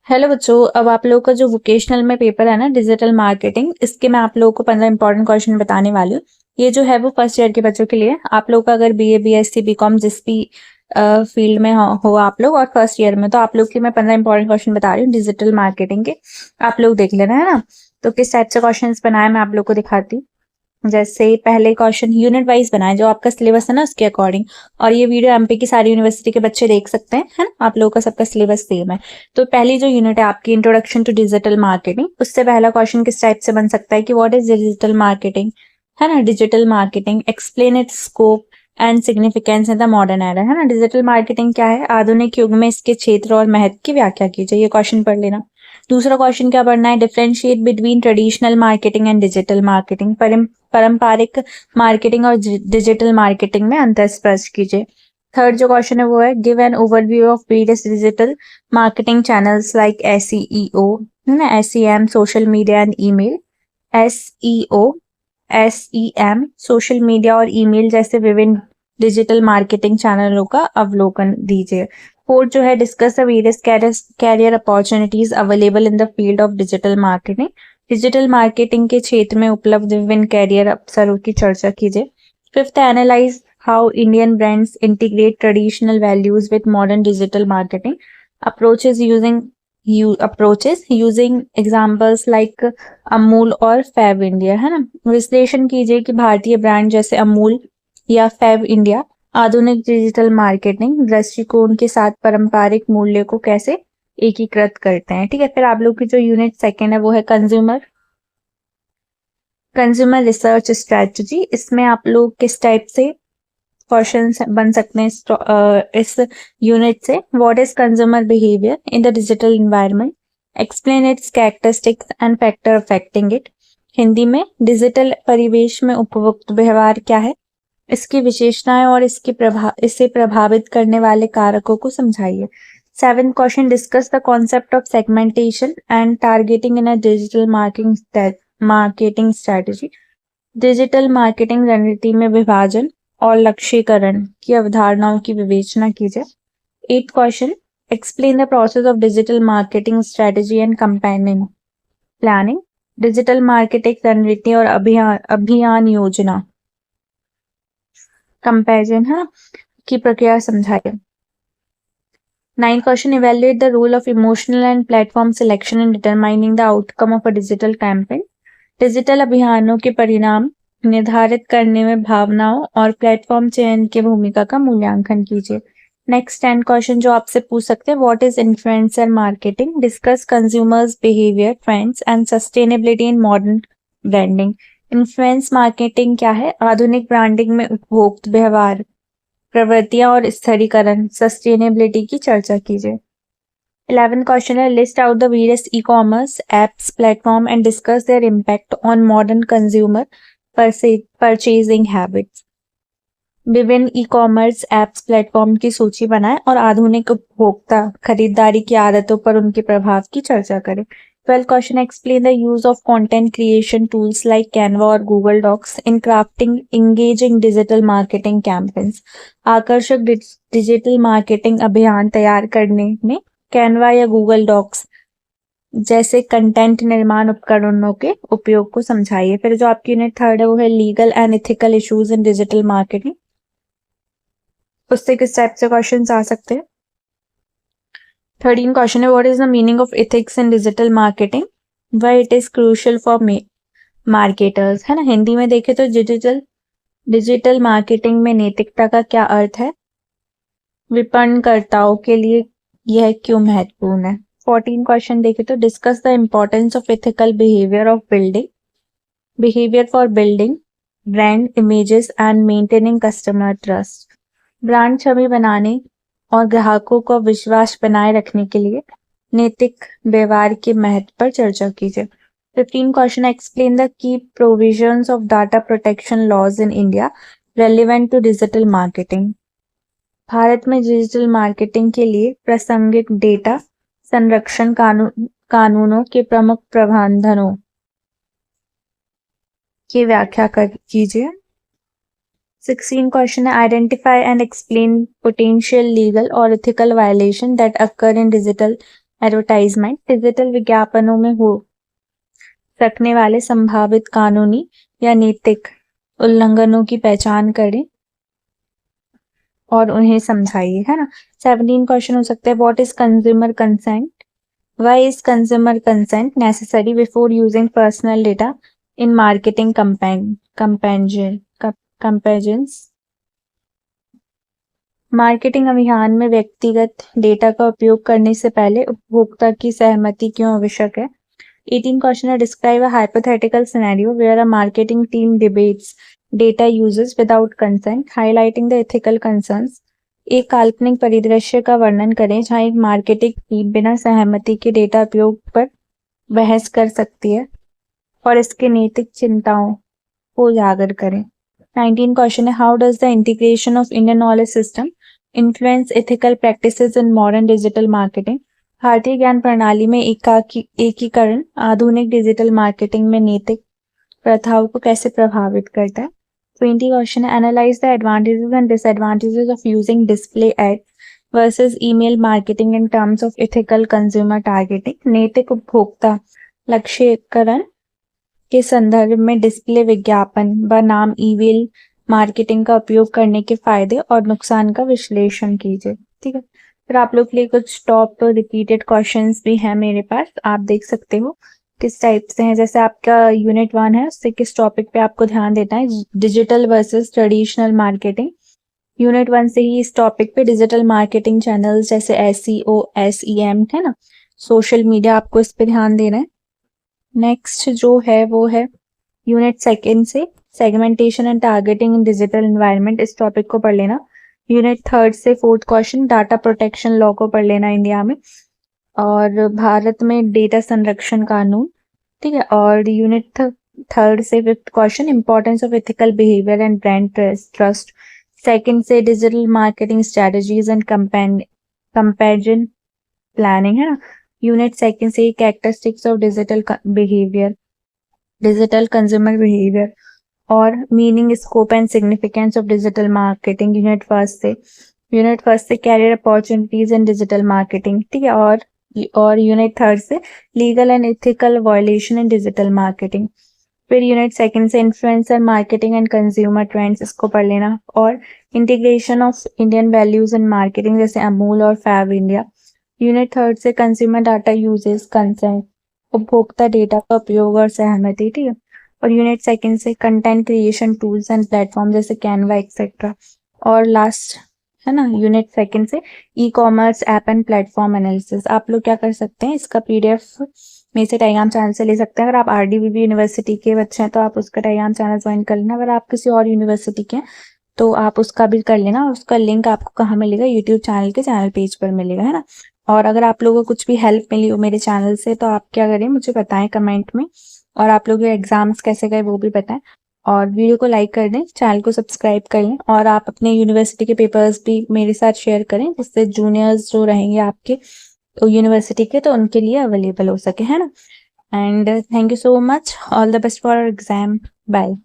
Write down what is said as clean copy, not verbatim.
Hello बच्चों, अब आप लोगों का जो वोकेशनल में पेपर है ना डिजिटल मार्केटिंग, इसके मैं आप लोगों को 15 इंपॉर्टेंट क्वेश्चन बताने वाली हूँ। ये जो है वो फर्स्ट ईयर के बच्चों के लिए। आप लोग का अगर बीए बीएससी बीकॉम जिस भी फील्ड में हो आप लोग, और फर्स्ट ईयर में, तो आप लोग की मैं 15 इंपॉर्टेंट क्वेश्चन बता रही हूँ डिजिटल मार्केटिंग के। आप लोग देख लेना, है ना। तो किस टाइप से क्वेश्चन बनाए मैं आप लोग को दिखाती हूँ। जैसे पहले क्वेश्चन यूनिट वाइज बनाए, जो आपका सिलेबस है ना उसके अकॉर्डिंग। और ये वीडियो एमपी की सारी यूनिवर्सिटी के बच्चे देख सकते हैं, है ना। आप लोगों का सबका सिलेबस सेम है। तो पहली जो यूनिट है आपकी इंट्रोडक्शन टू डिजिटल मार्केटिंग, उससे पहला क्वेश्चन किस टाइप से बन सकता है कि व्हाट इज डिजिटल मार्केटिंग, है ना। Digital marketing, explain it's scope and significance in the modern era, है ना। डिजिटल मार्केटिंग क्या है, आधुनिक युग में इसके क्षेत्र और महत्व की व्याख्या कीजिए। ये क्वेश्चन पढ़ लेना। दूसरा क्वेश्चन क्या पढ़ना है, differentiate between traditional marketing and digital marketing, पारंपरिक मार्केटिंग और डिजिटल मार्केटिंग में अंतर स्पष्ट कीजिए। थर्ड जो क्वेश्चन है वो है, give an overview of various digital marketing channels like SEO, है ना, SEM, social media and email. SEO, SEM, social media और ईमेल जैसे विभिन्न डिजिटल मार्केटिंग चैनलों का अवलोकन दीजिए। फोर्थ जो है, discuss the various career opportunities available in the field of digital marketing. Digital marketing के क्षेत्र में उपलब्ध विभिन्न कैरियर अवसरों की चर्चा कीजिए। Fifth, analyse how Indian brands integrate traditional values with modern digital marketing approaches using examples like Amul और फैब इंडिया, है ना। विश्लेषण कीजिए कि भारतीय ब्रांड जैसे अमूल या फैब इंडिया आधुनिक डिजिटल मार्केटिंग दृष्टिकोण के साथ पारंपरिक मूल्य को कैसे एकीकृत करते हैं। ठीक है। फिर आप लोग की जो यूनिट सेकेंड है वो है कंज्यूमर रिसर्च स्ट्रेटजी। इसमें आप लोग किस टाइप से क्वेश्चन बन सकते हैं इस यूनिट से, what is consumer behaviour in the digital environment, explain it's characteristics and factor affecting it. Hindi में, डिजिटल परिवेश में उपभोक्ता व्यवहार क्या है, इसकी विशेषताएं और इसे प्रभावित करने वाले कारकों को समझाइए। Seventh question, discuss the concept of segmentation and targeting in a digital marketing strategy. Digital marketing रणनीति में विभाजन और लक्ष्यीकरण की अवधारणाओं की विवेचना कीजिए। Eight question, explain the process of digital marketing strategy and campaigning planning. Digital marketing रणनीति और अभियान योजना कंपैरिजन, है ना, की प्रक्रिया समझाइए। Nine question, evaluate the role of emotional and platform selection in determining the outcome of a digital campaign. Digital अभियानों के परिणाम निर्धारित करने में भावनाओं और प्लेटफॉर्म चयन की भूमिका का मूल्यांकन कीजिए। नेक्स्ट 10 क्वेश्चन जो आपसे पूछ सकते हैं, what is influencer marketing, discuss consumers behaviour trends and sustainability in modern branding. Influence marketing क्या है, आधुनिक ब्रांडिंग में उपभोक्ता व्यवहार प्रवृत्तियां और स्थिरीकरण सस्टेनेबिलिटी की चर्चा कीजिए। 11th क्वेश्चन है, list out the various e commerce apps platform and discuss their impact on modern consumer purchasing habits. विभिन्न ई कॉमर्स एप्स प्लेटफॉर्म की सूची बनाएं और आधुनिक उपभोक्ता खरीदारी की आदतों पर उनके प्रभाव की चर्चा करें। 12th question, explain the use of content creation tools like Canva और Google docs in crafting engaging digital marketing campaigns. आकर्षक डिजिटल मार्केटिंग अभियान तैयार करने में कैनवा या गूगल डॉक्स जैसे कंटेंट निर्माण उपकरणों के उपयोग को समझाइए। फिर जो आपकी यूनिट थर्ड है वो है legal and ethical issues in digital marketing. उससे किस टाइप से क्वेश्चन आ सकते हैं। 13 क्वेश्चन है, what is the meaning of ethics in digital marketing, why it is crucial for marketers, है ना। हिंदी में देखें तो डिजिटल मार्केटिंग में नैतिकता का क्या अर्थ है, विपणनकर्ताओं के लिए यह क्यों महत्वपूर्ण है। 14 क्वेश्चन देखें तो, discuss the importance of ethical behaviour for building brand images and maintaining customer trust. Brand छवि बनाने और ग्राहकों को विश्वास बनाए रखने के लिए नैतिक व्यवहार के महत्व पर चर्चा कीजिए। 15 question, explain the key provisions of data protection laws in India relevant to digital marketing. Bharat में डिजिटल मार्केटिंग के लिए प्रासंगिक डेटा संरक्षण कानूनों के प्रमुख प्रावधानों की व्याख्या कीजिए। 16 क्वेश्चन है, identify and explain potential legal और ethical violation that occur in digital advertisement digital विज्ञापनों में हो सकने वाले संभावित कानूनी या नैतिक उल्लंघनों की पहचान करें और उन्हें समझाइए, है ना। 17 क्वेश्चन हो सकते हैं। What is consumer consent? Why is consumer consent necessary before using personal data in marketing comparisons? Marketing अभियान में व्यक्तिगत डेटा का उपयोग करने से पहले उपभोक्ता की सहमति क्यों आवश्यक है? 18 क्वेश्चन है। Describe a hypothetical scenario where a marketing team debates data uses without consent, highlighting the ethical concerns. एक काल्पनिक परिदृश्य का वर्णन करें जहां एक मार्केटिंग टीम बिना सहमति के डेटा उपयोग पर बहस कर सकती है और इसके नैतिक चिंताओं को उजागर करें। 19 क्वेश्चन है। How does the integration of Indian knowledge system influence ethical practices in modern digital marketing? भारतीय ज्ञान प्रणाली में एकीकरण आधुनिक डिजिटल मार्केटिंग में नैतिक प्रथाओं को कैसे प्रभावित करता है? 20 क्वेश्चन है। Analyse the advantages and disadvantages of using display ad versus email marketing in terms of ethical consumer targeting. नैतिक उपभोक्ता लक्ष्यकरण के संदर्भ में डिस्प्ले विज्ञापन बनाम ईमेल मार्केटिंग का उपयोग करने के फायदे और नुकसान का विश्लेषण कीजिए। ठीक है, फिर आप लोग के लिए कुछ टॉप रिपीटेड क्वेश्चंस भी हैं मेरे पास, आप देख सकते हो किस टाइप से हैं। जैसे आपका यूनिट 1 है, उससे किस टॉपिक पे आपको ध्यान देना है, digital versus traditional marketing. Unit 1 से ही इस टॉपिक पे डिजिटल मार्केटिंग चैनल्स जैसे SEO, SEM है ना, सोशल मीडिया, आपको इस पे ध्यान देना है। नेक्स्ट जो है वो है यूनिट 2 से segmentation and targeting in digital environment, इस टॉपिक को पढ़ लेना। यूनिट 3 से 4th question data protection law को पढ़ लेना इंडिया में और भारत में डेटा संरक्षण कानून। ठीक है, और यूनिट 3 से 5th question importance of ethical behaviour and brand trust. 2nd से digital marketing strategies and comparison planning, है ना। यूनिट 2 से characteristics of digital behaviour, digital consumer behaviour और meaning, scope and significance of digital marketing. Unit 1 से career opportunities in digital marketing. ठीक है, और unit 3 से legal and ethical violation in digital marketing. फिर यूनिट 2 से influencer marketing and consumer trends, इसको पढ़ लेना। और integration of Indian values in marketing जैसे अमूल और फैब इंडिया। यूनिट 3 से कंज्यूमर डाटा यूजेस, कंसेंट, उपभोक्ता डेटा का उपयोग और सहमति। ठीक है, और यूनिट 2 से content creation tools and platform जैसे कैनवा एक्सेट्रा। और लास्ट है ना, यूनिट 2 से e commerce app and platform analysis. आप लोग क्या कर सकते हैं, इसका PDF में से टेलीग्राम चैनल से ले सकते हैं। अगर आप RDBB यूनिवर्सिटी के बच्चे हैं तो आप उसका टेलीग्राम चैनल ज्वाइन कर लेना। अगर आप किसी और यूनिवर्सिटी के हैं तो आप उसका भी कर लेना। और उसका लिंक आपको कहाँ मिलेगा, यूट्यूब चैनल के चैनल पेज पर मिलेगा, है ना। और अगर आप लोगों को कुछ भी हेल्प मिली हो मेरे चैनल से तो आप क्या करें, मुझे बताएं कमेंट में। और आप लोग एग्जाम्स कैसे गए वो भी बताएं। और वीडियो को लाइक कर दें, चैनल को सब्सक्राइब कर लें और आप अपने यूनिवर्सिटी के पेपर्स भी मेरे साथ शेयर करें जिससे जूनियर्स जो रहेंगे आपके यूनिवर्सिटी के तो उनके लिए अवेलेबल हो सके, है ना। And thank you so much, all the best for exam, bye.